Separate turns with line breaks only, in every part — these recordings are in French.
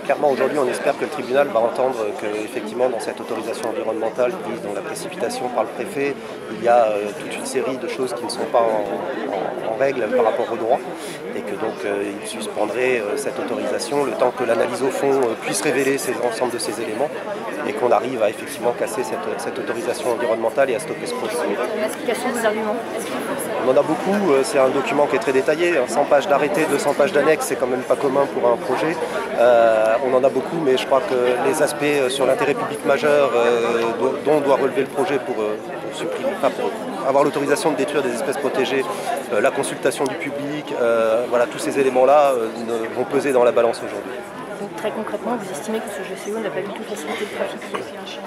Clairement, aujourd'hui, on espère que le tribunal va entendre qu'effectivement, dans cette autorisation environnementale prise dans la précipitation par le préfet, il y a toute une série de choses qui ne sont pas en règle par rapport au droit, et que donc il suspendrait cette autorisation le temps que l'analyse au fond puisse révéler l'ensemble de ces éléments et qu'on arrive à effectivement casser cette autorisation environnementale et à stopper ce projet.
L'explication des arguments.
On en a beaucoup, c'est un document qui est très détaillé, 100 pages d'arrêté, 200 pages d'annexes, c'est quand même pas commun pour un projet. On en a beaucoup, mais je crois que les aspects sur l'intérêt public majeur dont doit relever le projet pour avoir l'autorisation de détruire des espèces protégées, la consultation du public, voilà, tous ces éléments-là vont peser dans la balance aujourd'hui.
Donc très concrètement, vous estimez que ce GCO n'a pas du tout facilité le trafic?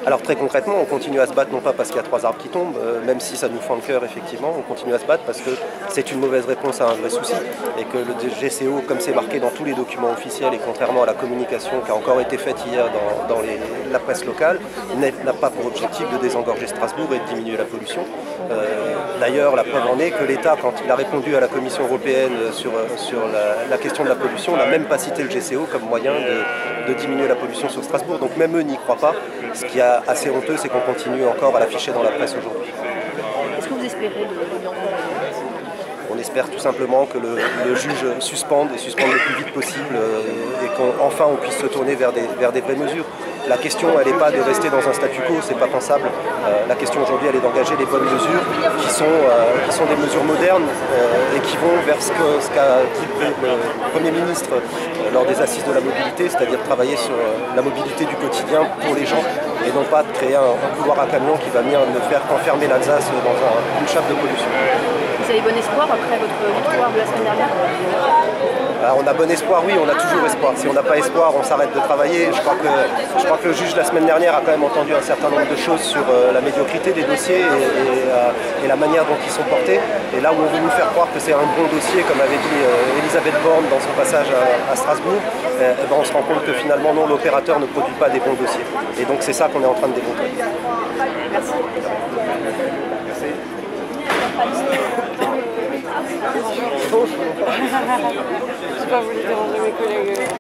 Alors très concrètement, on continue à se battre, non pas parce qu'il y a 3 arbres qui tombent, même si ça nous fend le cœur effectivement, on continue à se battre parce que c'est une mauvaise réponse à un vrai souci et que le GCO, comme c'est marqué dans tous les documents officiels et contrairement à la communication qui a encore été faite hier dans la presse locale, n'a pas pour objectif de désengorger Strasbourg et de diminuer la pollution. D'ailleurs, la preuve en est que l'État, quand il a répondu à la Commission européenne sur la question de la pollution, n'a même pas cité le GCO comme moyen de diminuer la pollution sur Strasbourg. Donc même eux n'y croient pas. Ce qui est assez honteux, c'est qu'on continue encore à l'afficher dans la presse aujourd'hui.
Est-ce que vous espérez de
On espère tout simplement que le juge suspende le plus vite possible et qu'enfin on puisse se tourner vers des vraies mesures. La question, elle n'est pas de rester dans un statu quo, c'est pas pensable. La question aujourd'hui, elle est d'engager les bonnes mesures qui sont des mesures modernes et qui vont vers ce qu'a dit le Premier ministre lors des assises de la mobilité, c'est-à-dire travailler sur la mobilité du quotidien pour les gens et non pas de créer un couloir à camion qui va venir ne faire qu'enfermer l'Alsace dans une chape de pollution.
Vous avez bon espoir après votre victoire de la semaine dernière?
Alors on a bon espoir, oui, on a toujours espoir. Si on n'a pas espoir, on s'arrête de travailler. Je crois que le juge la semaine dernière a quand même entendu un certain nombre de choses sur la médiocrité des dossiers et la manière dont ils sont portés. Et là où on veut nous faire croire que c'est un bon dossier, comme avait dit Elisabeth Borne dans son passage à Strasbourg, on se rend compte que finalement non, l'opérateur ne produit pas des bons dossiers. Et donc c'est ça qu'on est en train de démontrer.
Merci.
Je n'ai pas voulu déranger mes collègues.